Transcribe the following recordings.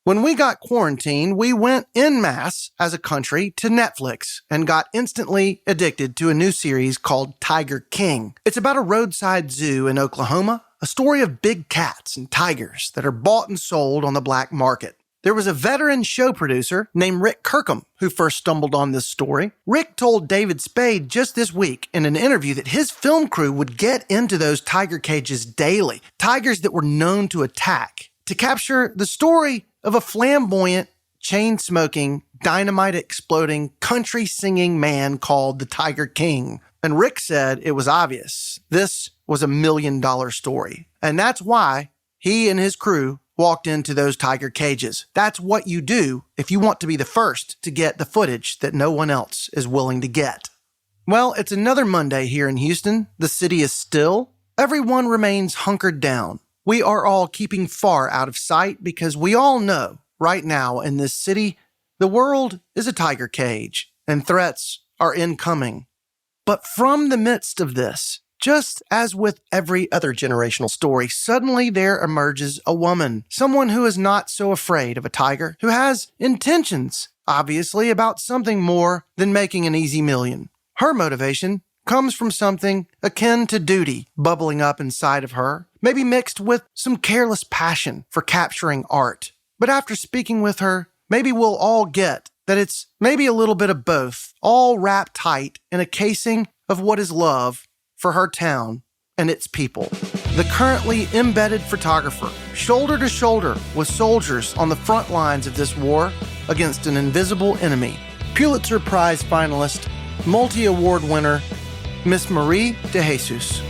When we got quarantined, we went en masse as a country to Netflix and got instantly addicted to a new series called Tiger King. It's about a roadside zoo in Oklahoma, a story of big cats and tigers that are bought and sold on the black market. There was a veteran show producer named Rick Kirkham who first stumbled on this story. Rick told David Spade just this week in an interview that his film crew would get into those tiger cages daily, tigers that were known to attack, to capture the story of a flamboyant, chain-smoking, dynamite-exploding, country-singing man called the Tiger King. And Rick said it was obvious. This was $1 million story. And that's why he and his crew walked into those tiger cages. That's what you do if you want to be the first to get the footage that no one else is willing to get. Well, it's another Monday here in Houston. The city is still. Everyone remains hunkered down. We are all keeping far out of sight because we all know right now in this city, the world is a tiger cage and threats are incoming. But from the midst of this, just as with every other generational story, suddenly there emerges a woman, someone who is not so afraid of a tiger, who has intentions, obviously, about something more than making an easy million. Her motivation comes from something akin to duty bubbling up inside of her, maybe mixed with some careless passion for capturing art. But after speaking with her, maybe we'll all get that it's maybe a little bit of both, all wrapped tight in a casing of what is love for her town and its people. The currently embedded photographer, shoulder to shoulder with soldiers on the front lines of this war against an invisible enemy. Pulitzer Prize finalist, multi-award winner, Miss Marie De Jesús.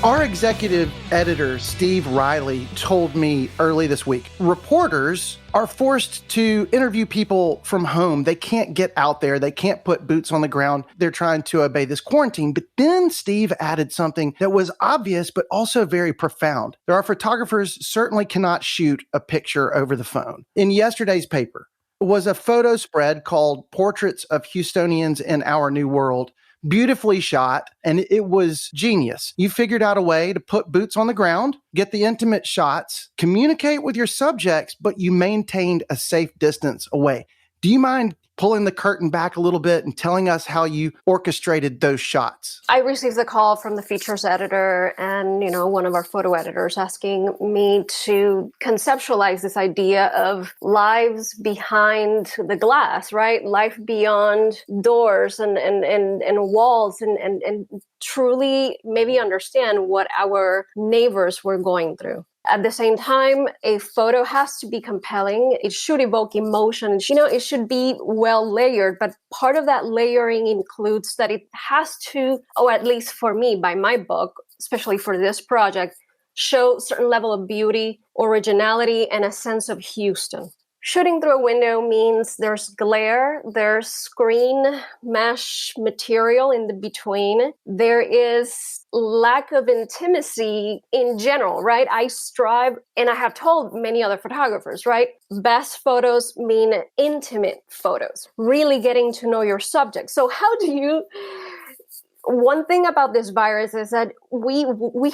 Our executive editor, Steve Riley, told me early this week, reporters are forced to interview people from home. They can't get out there. They can't put boots on the ground. They're trying to obey this quarantine. But then Steve added something that was obvious, but also very profound. There are photographers certainly cannot shoot a picture over the phone. In yesterday's paper was a photo spread called Portraits of Houstonians in Our New World. Beautifully shot, and it was genius. You figured out a way to put boots on the ground, get the intimate shots, communicate with your subjects, but you maintained a safe distance away. Do you mind pulling the curtain back a little bit and telling us how you orchestrated those shots? I received a call from the features editor and, one of our photo editors asking me to conceptualize this idea of lives behind the glass, right? Life beyond doors and walls and truly maybe understand what our neighbors were going through. At the same time, a photo has to be compelling. It should evoke emotion. It should be well layered, but part of that layering includes that it has to, or at least for me, by my book, especially for this project, show a certain level of beauty, originality, and a sense of Houston. Shooting through a window means there's glare, there's screen mesh material in the between. There is lack of intimacy in general, right? I strive, and I have told many other photographers, right? Best photos mean intimate photos, really getting to know your subject. So one thing about this virus is that we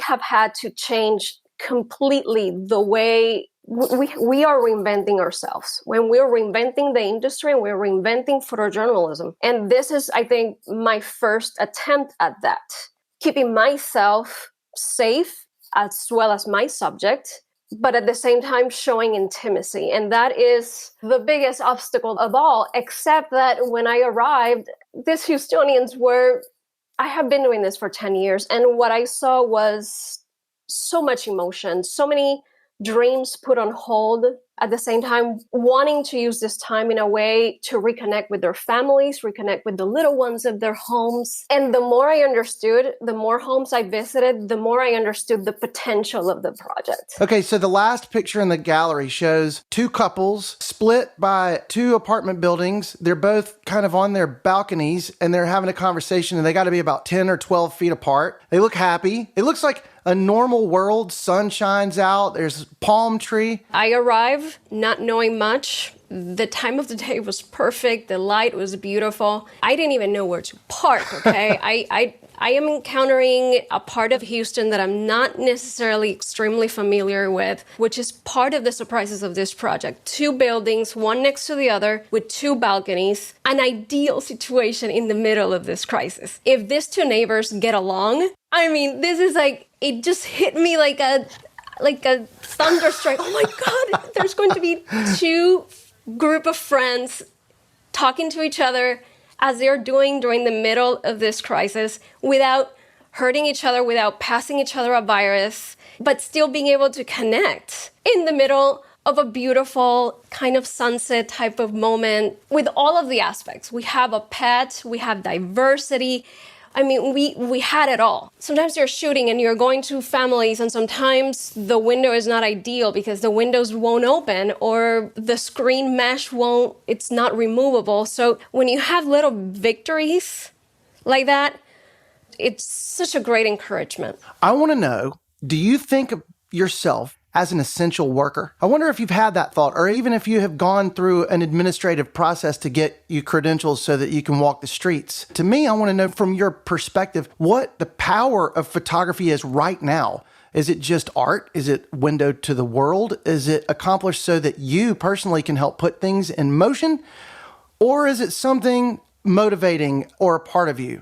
have had to change completely the way we are reinventing ourselves. When we're reinventing the industry, we're reinventing photojournalism. And this is, I think, my first attempt at that. Keeping myself safe as well as my subject, but at the same time showing intimacy. And that is the biggest obstacle of all, except that when I arrived, these Houstonians I have been doing this for 10 years. And what I saw was so much emotion, so many dreams put on hold, at the same time wanting to use this time in a way to reconnect with their families, reconnect with the little ones of their homes. And the more I understood, the more homes I visited, the more I understood the potential of the project. Okay, so the last picture in the gallery shows two couples split by two apartment buildings. They're both kind of on their balconies and they're having a conversation, and they got to be about 10 or 12 feet apart. They look happy. It looks like a normal world. Sun shines out. There's a palm tree. I arrived not knowing much. The time of the day was perfect. The light was beautiful. I didn't even know where to park, okay? I I am encountering a part of Houston that I'm not necessarily extremely familiar with, which is part of the surprises of this project. 2 buildings, one next to the other, with 2 balconies, an ideal situation in the middle of this crisis. If these 2 neighbors get along, I mean, this is like, it just hit me like a thunderstrike. Oh my God, there's going to be 2 group of friends talking to each other as they're doing during the middle of this crisis without hurting each other, without passing each other a virus, but still being able to connect in the middle of a beautiful kind of sunset type of moment with all of the aspects. We have a pet, we have diversity. I mean, we had it all. Sometimes you're shooting and you're going to families, and sometimes the window is not ideal because the windows won't open or the screen mesh it's not removable. So when you have little victories like that, it's such a great encouragement. I want to know, do you think of yourself as an essential worker? I wonder if you've had that thought, or even if you have gone through an administrative process to get you credentials so that you can walk the streets. To me, I want to know from your perspective what the power of photography is right now. Is it just art? Is it window to the world? Is it accomplished so that you personally can help put things in motion? Or is it something motivating or a part of you?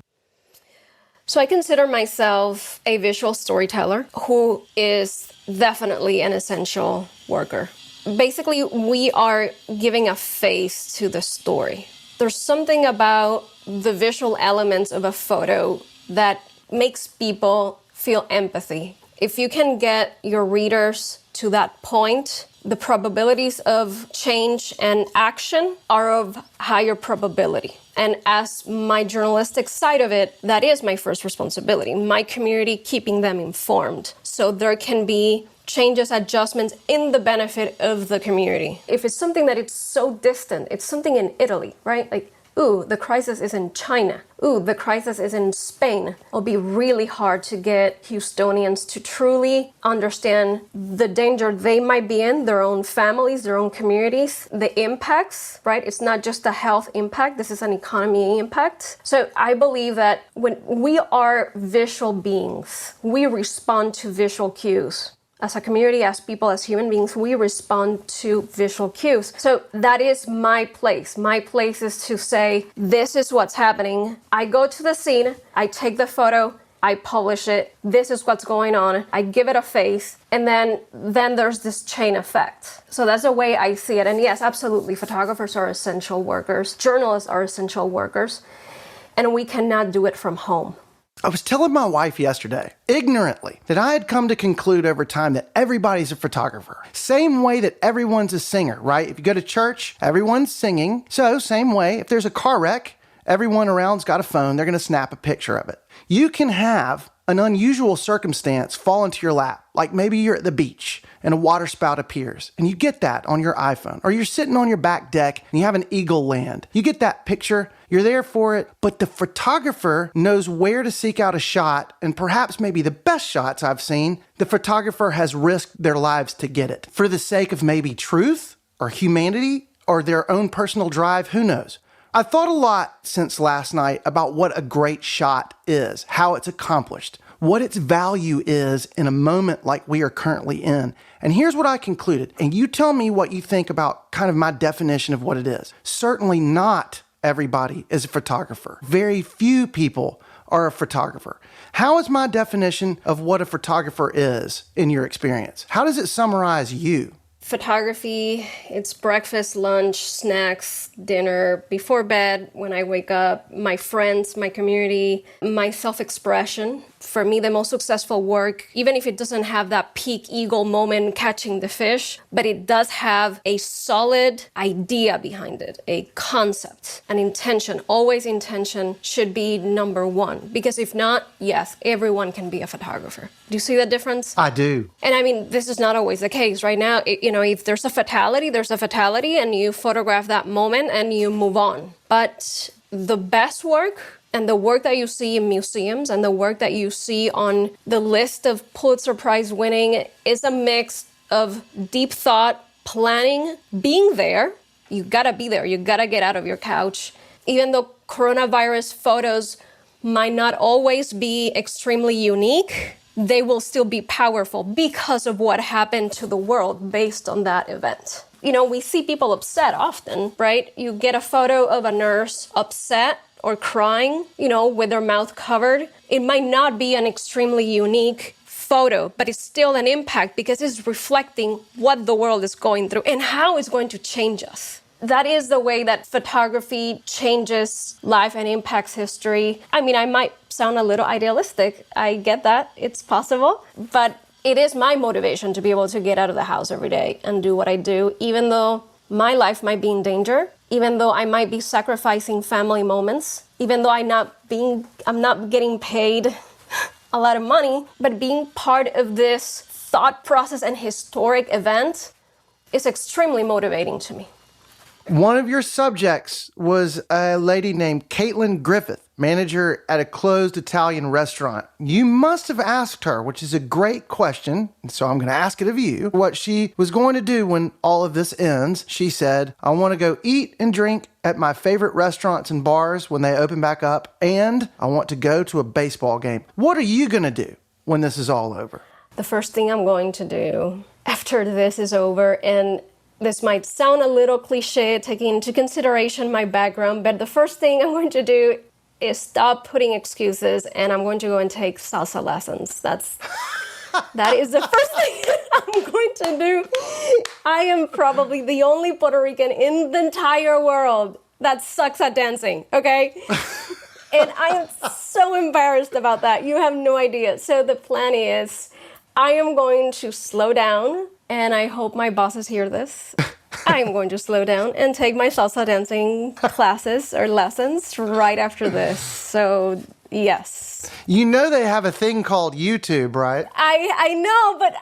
So I consider myself a visual storyteller who is definitely an essential worker. Basically, we are giving a face to the story. There's something about the visual elements of a photo that makes people feel empathy. If you can get your readers to that point, the probabilities of change and action are of higher probability. And as my journalistic side of it, that is my first responsibility, my community, keeping them informed. So there can be changes, adjustments in the benefit of the community. If it's something that it's so distant, it's something in Italy, right? Like, ooh, the crisis is in China. Ooh, the crisis is in Spain. It'll be really hard to get Houstonians to truly understand the danger they might be in, their own families, their own communities, the impacts, right? It's not just a health impact, this is an economy impact. So I believe that when we are visual beings, we respond to visual cues. As a community, as people, as human beings, we respond to visual cues. So that is my place. My place is to say, this is what's happening. I go to the scene, I take the photo, I publish it. This is what's going on. I give it a face. And then there's this chain effect. So that's the way I see it. And yes, absolutely, photographers are essential workers. Journalists are essential workers. And we cannot do it from home. I was telling my wife yesterday, ignorantly, that I had come to conclude over time that everybody's a photographer. Same way that everyone's a singer, right? If you go to church, everyone's singing. So same way, if there's a car wreck, everyone around's got a phone, they're going to snap a picture of it. You can have an unusual circumstance fall into your lap, like maybe you're at the beach and a water spout appears, and you get that on your iPhone, or you're sitting on your back deck and you have an eagle land. You get that picture, you're there for it, but the photographer knows where to seek out a shot, and perhaps maybe the best shots I've seen, the photographer has risked their lives to get it. For the sake of maybe truth, or humanity, or their own personal drive, who knows? I've thought a lot since last night about what a great shot is, how it's accomplished, what its value is in a moment like we are currently in. And here's what I concluded, and you tell me what you think about kind of my definition of what it is. Certainly not everybody is a photographer. Very few people are a photographer. How is my definition of what a photographer is in your experience? How does it summarize you? Photography, it's breakfast, lunch, snacks, dinner, before bed, when I wake up, my friends, my community, my self-expression. For me, the most successful work, even if it doesn't have that peak eagle moment catching the fish, but it does have a solid idea behind it, a concept, an intention. Always intention should be number one. Because if not, yes, everyone can be a photographer. Do you see the difference? I do. And I mean, this is not always the case. Right now, if there's a fatality, there's a fatality, and you photograph that moment and you move on. But the best work, and the work that you see in museums and the work that you see on the list of Pulitzer Prize winning is a mix of deep thought, planning, being there. You gotta be there. You gotta get out of your couch. Even though coronavirus photos might not always be extremely unique, they will still be powerful because of what happened to the world based on that event. You know, we see people upset often, right? You get a photo of a nurse upset or crying, you know, with their mouth covered. It might not be an extremely unique photo, but it's still an impact because it's reflecting what the world is going through and how it's going to change us. That is the way that photography changes life and impacts history. I mean, I might sound a little idealistic. I get that. It's possible. But it is my motivation to be able to get out of the house every day and do what I do, even though my life might be in danger, even though I might be sacrificing family moments, even though I'm not getting paid a lot of money, but being part of this thought process and historic event is extremely motivating to me. One of your subjects was a lady named Caitlin Griffith, manager at a closed Italian restaurant. You must have asked her, which is a great question, so I'm going to ask it of you, what she was going to do when all of this ends. She said, I want to go eat and drink at my favorite restaurants and bars when they open back up, and I want to go to a baseball game. What are you going to do when this is all over? The first thing I'm going to do after this is over, and this might sound a little cliche, taking into consideration my background, but the first thing I'm going to do is stop putting excuses, and I'm going to go and take salsa lessons. That is the first thing I'm going to do. I am probably the only Puerto Rican in the entire world that sucks at dancing, okay? And I am so embarrassed about that. You have no idea. So the plan is I am going to slow down, and I hope my bosses hear this. I'm going to slow down and take my salsa dancing classes or lessons right after this. So, yes. You know they have a thing called YouTube, right? I know, but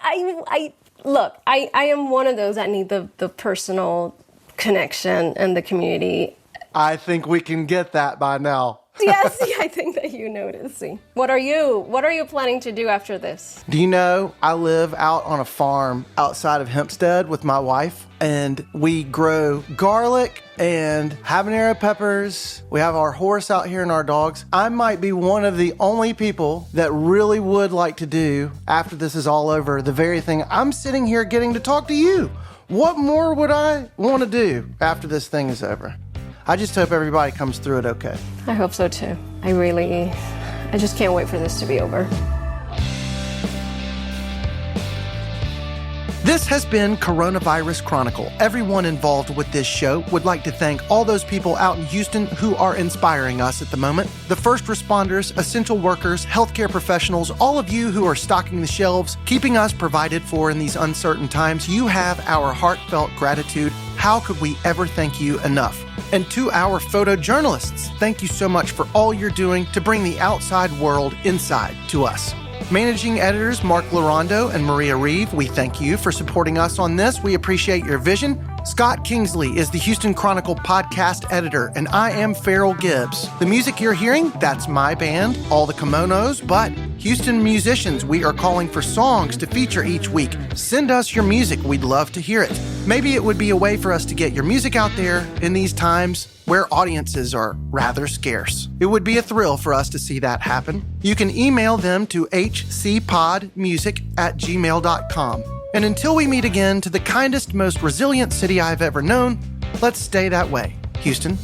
I am one of those that need the personal connection and the community. I think we can get that by now. Yes, I think that you noticed. What are you planning to do after this? Do you know, I live out on a farm outside of Hempstead with my wife, and we grow garlic and habanero peppers. We have our horse out here and our dogs. I might be one of the only people that really would like to do, after this is all over, the very thing I'm sitting here getting to talk to you. What more would I want to do after this thing is over? I just hope everybody comes through it okay. I hope so too. I just can't wait for this to be over. This has been Coronavirus Chronicle. Everyone involved with this show would like to thank all those people out in Houston who are inspiring us at the moment. The first responders, essential workers, healthcare professionals, all of you who are stocking the shelves, keeping us provided for in these uncertain times. You have our heartfelt gratitude. How could we ever thank you enough? And to our photojournalists, thank you so much for all you're doing to bring the outside world inside to us. Managing editors Mark Larondo and Maria Reeve, we thank you for supporting us on this. We appreciate your vision. Scott Kingsley is the Houston Chronicle podcast editor, and I am Farrell Gibbs. The music you're hearing, that's my band, All the Kimonos, but Houston musicians, we are calling for songs to feature each week. Send us your music. We'd love to hear it. Maybe it would be a way for us to get your music out there in these times where audiences are rather scarce. It would be a thrill for us to see that happen. You can email them to hcpodmusic@gmail.com. And until we meet again, to the kindest, most resilient city I've ever known, let's stay that way. Houston.